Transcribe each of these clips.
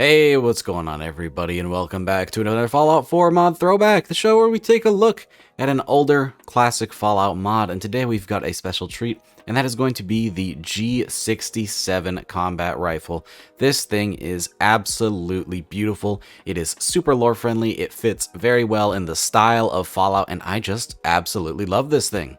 Hey, what's going on everybody, and welcome back to another Fallout 4 mod throwback, the show where we take a look at an older classic Fallout mod, and today we've got a special treat, and that is going to be the G67 Combat Rifle. This thing is absolutely beautiful, it is super lore friendly, it fits very well in the style of Fallout, and I just absolutely love this thing.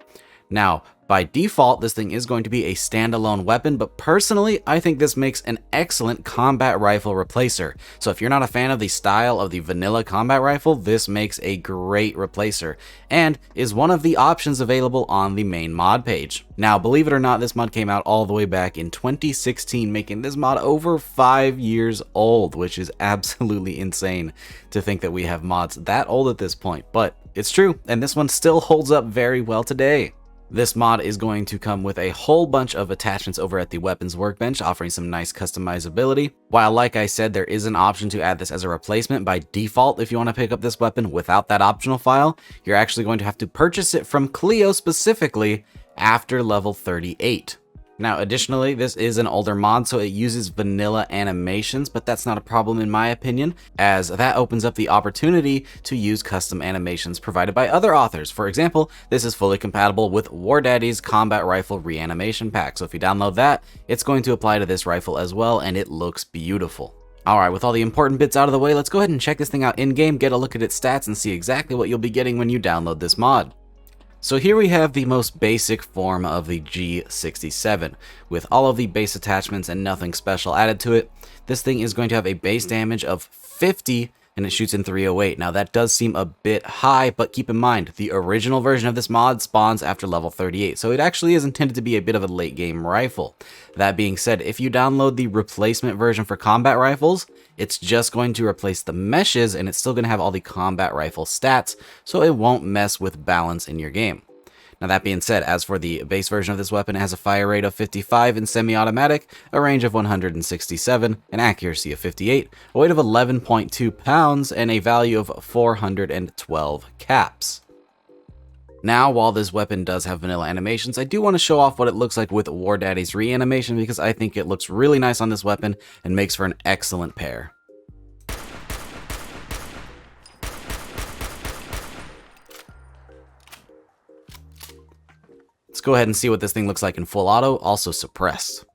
Now, by default, this thing is going to be a standalone weapon, but personally, I think this makes an excellent combat rifle replacer. So if you're not a fan of the style of the vanilla combat rifle, this makes a great replacer, and is one of the options available on the main mod page. Now, believe it or not, this mod came out all the way back in 2016, making this mod over 5 years old, which is absolutely insane to think that we have mods that old at this point, but it's true, and this one still holds up very well today. This mod is going to come with a whole bunch of attachments over at the weapons workbench, offering some nice customizability. While, like I said, there is an option to add this as a replacement by default if you want to pick up this weapon without that optional file, you're actually going to have to purchase it from Clio specifically after level 38. Now, additionally, this is an older mod, so it uses vanilla animations, but that's not a problem in my opinion, as that opens up the opportunity to use custom animations provided by other authors. For example, this is fully compatible with War Daddy's Combat Rifle Reanimation Pack, so if you download that, it's going to apply to this rifle as well, and it looks beautiful. Alright, with all the important bits out of the way, let's go ahead and check this thing out in-game, get a look at its stats, and see exactly what you'll be getting when you download this mod. So here we have the most basic form of the G67, with all of the base attachments and nothing special added to it. This thing is going to have a base damage of 50, and it shoots in 308. Now that does seem a bit high, but keep in mind, the original version of this mod spawns after level 38, so it actually is intended to be a bit of a late game rifle. That being said, if you download the replacement version for combat rifles, it's just going to replace the meshes, and it's still going to have all the combat rifle stats, so it won't mess with balance in your game. Now that being said, as for the base version of this weapon, it has a fire rate of 55 in semi-automatic, a range of 167, an accuracy of 58, a weight of 11.2 pounds, and a value of 412 caps. Now, while this weapon does have vanilla animations, I do want to show off what it looks like with War Daddy's reanimation because I think it looks really nice on this weapon and makes for an excellent pair. Let's go ahead and see what this thing looks like in full auto, also suppressed.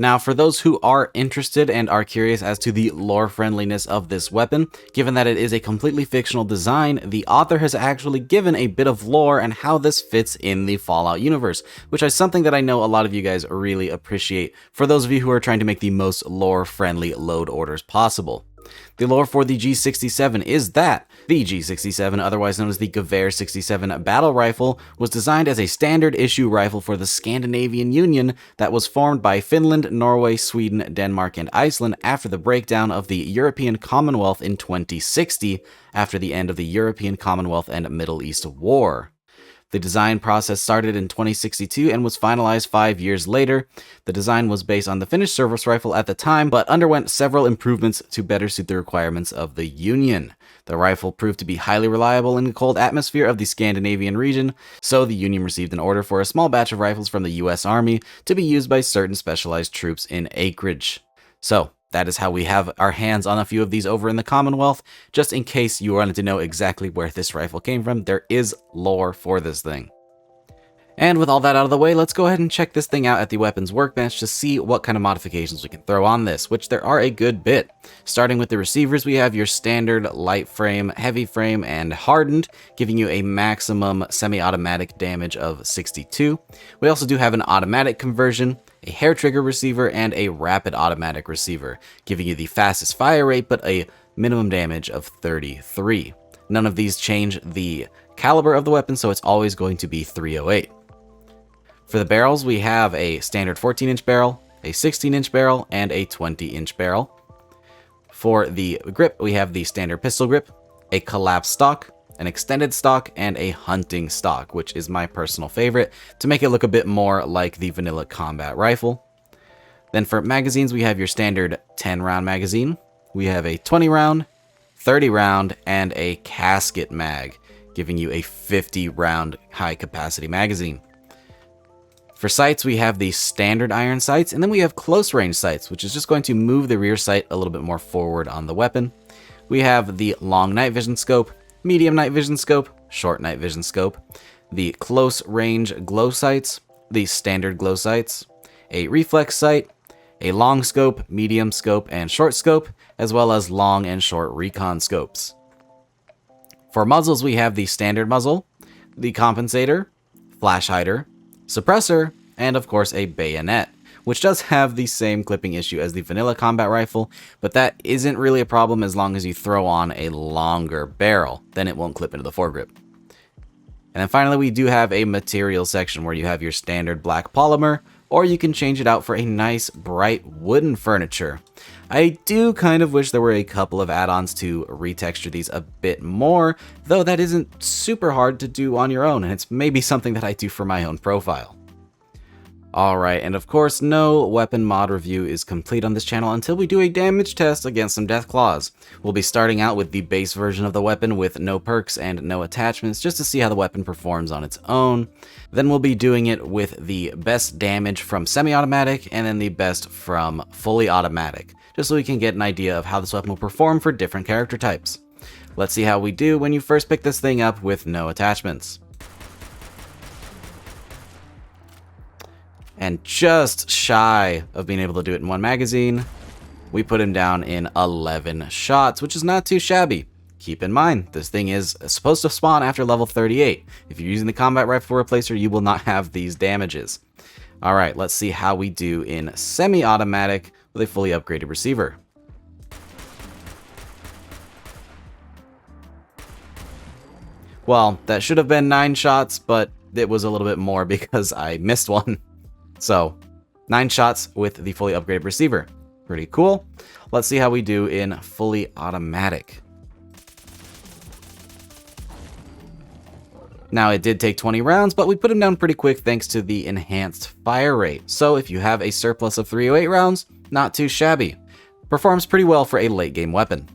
Now, for those who are interested and are curious as to the lore friendliness of this weapon, given that it is a completely fictional design, the author has actually given a bit of lore and how this fits in the Fallout universe, which is something that I know a lot of you guys really appreciate, for those of you who are trying to make the most lore friendly load orders possible. The lore for the G67 is that the G67, otherwise known as the Gewehr 67 battle rifle, was designed as a standard issue rifle for the Scandinavian Union that was formed by Finland, Norway, Sweden, Denmark, and Iceland after the breakdown of the European Commonwealth in 2060 after the end of the European Commonwealth and Middle East War. The design process started in 2062 and was finalized 5 years later. The design was based on the Finnish service rifle at the time, but underwent several improvements to better suit the requirements of the Union. The rifle proved to be highly reliable in the cold atmosphere of the Scandinavian region, so the Union received an order for a small batch of rifles from the US Army to be used by certain specialized troops in acreage. So, that is how we have our hands on a few of these over in the Commonwealth. Just in case you wanted to know exactly where this rifle came from, there is lore for this thing. And with all that out of the way, let's go ahead and check this thing out at the weapons workbench to see what kind of modifications we can throw on this, which there are a good bit. Starting with the receivers, we have your standard light frame, heavy frame, and hardened, giving you a maximum semi-automatic damage of 62. We also do have an automatic conversion, a hair trigger receiver, and a rapid automatic receiver, giving you the fastest fire rate but a minimum damage of 33. None of these change the caliber of the weapon, so it's always going to be 308. For the barrels, we have a standard 14-inch barrel, a 16-inch barrel, and a 20-inch barrel. For the grip, we have the standard pistol grip, a collapsed stock, an extended stock, and a hunting stock, which is my personal favorite to make it look a bit more like the vanilla combat rifle. Then for magazines, we have your standard 10-round magazine. We have a 20-round, 30-round, and a casket mag, giving you a 50-round high-capacity magazine. For sights, we have the standard iron sights, and then we have close-range sights, which is just going to move the rear sight a little bit more forward on the weapon. We have the long night vision scope, medium night vision scope, short night vision scope, the close-range glow sights, the standard glow sights, a reflex sight, a long scope, medium scope, and short scope, as well as long and short recon scopes. For muzzles, we have the standard muzzle, the compensator, flash hider, suppressor, and of course a bayonet, which does have the same clipping issue as the vanilla combat rifle, but that isn't really a problem as long as you throw on a longer barrel, then it won't clip into the foregrip. And then finally, we do have a material section where you have your standard black polymer, or you can change it out for a nice bright wooden furniture. I do kind of wish there were a couple of add-ons to retexture these a bit more, though that isn't super hard to do on your own, and it's maybe something that I do for my own profile. Alright, and of course, no weapon mod review is complete on this channel until we do a damage test against some Deathclaws. We'll be starting out with the base version of the weapon with no perks and no attachments, just to see how the weapon performs on its own. Then we'll be doing it with the best damage from semi-automatic, and then the best from fully automatic, just so we can get an idea of how this weapon will perform for different character types. Let's see how we do when you first pick this thing up with no attachments. And just shy of being able to do it in one magazine, we put him down in 11 shots, which is not too shabby. Keep in mind, this thing is supposed to spawn after level 38. If you're using the combat rifle replacer, you will not have these damages. Alright, let's see how we do in semi-automatic with a fully upgraded receiver. Well, that should have been 9 shots, but it was a little bit more because I missed one. So, 9 shots with the fully upgraded receiver. Pretty cool. Let's see how we do in fully automatic. Now, it did take 20 rounds, but we put him down pretty quick thanks to the enhanced fire rate. So, if you have a surplus of 308 rounds, not too shabby. Performs pretty well for a late game weapon.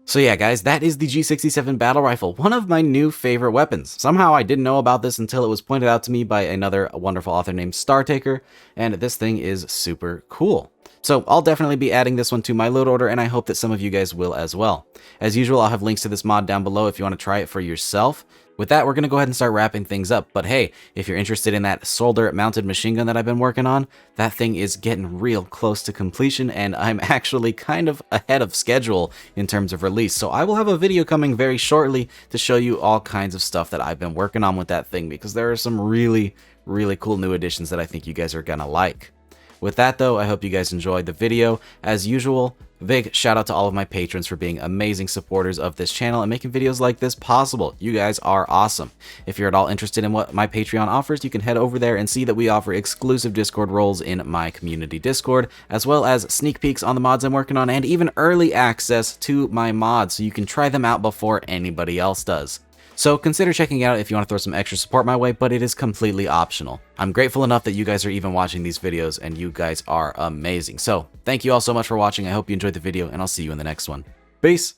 So yeah, guys, that is the G67 battle rifle, one of my new favorite weapons. Somehow I didn't know about this until it was pointed out to me by another wonderful author named Startaker, and this thing is super cool. So I'll definitely be adding this one to my load order, and I hope that some of you guys will as well. As usual, I'll have links to this mod down below if you want to try it for yourself. With that, we're going to go ahead and start wrapping things up. But hey, if you're interested in that solder-mounted machine gun that I've been working on, that thing is getting real close to completion, and I'm actually kind of ahead of schedule in terms of release. So I will have a video coming very shortly to show you all kinds of stuff that I've been working on with that thing, because there are some really, really cool new additions that I think you guys are going to like. With that, though, I hope you guys enjoyed the video. As usual, big shout out to all of my patrons for being amazing supporters of this channel and making videos like this possible. You guys are awesome. If you're at all interested in what my Patreon offers, you can head over there and see that we offer exclusive Discord roles in my community Discord, as well as sneak peeks on the mods I'm working on, and even early access to my mods so you can try them out before anybody else does. So consider checking it out if you want to throw some extra support my way, but it is completely optional. I'm grateful enough that you guys are even watching these videos, and you guys are amazing. So thank you all so much for watching. I hope you enjoyed the video, and I'll see you in the next one. Peace!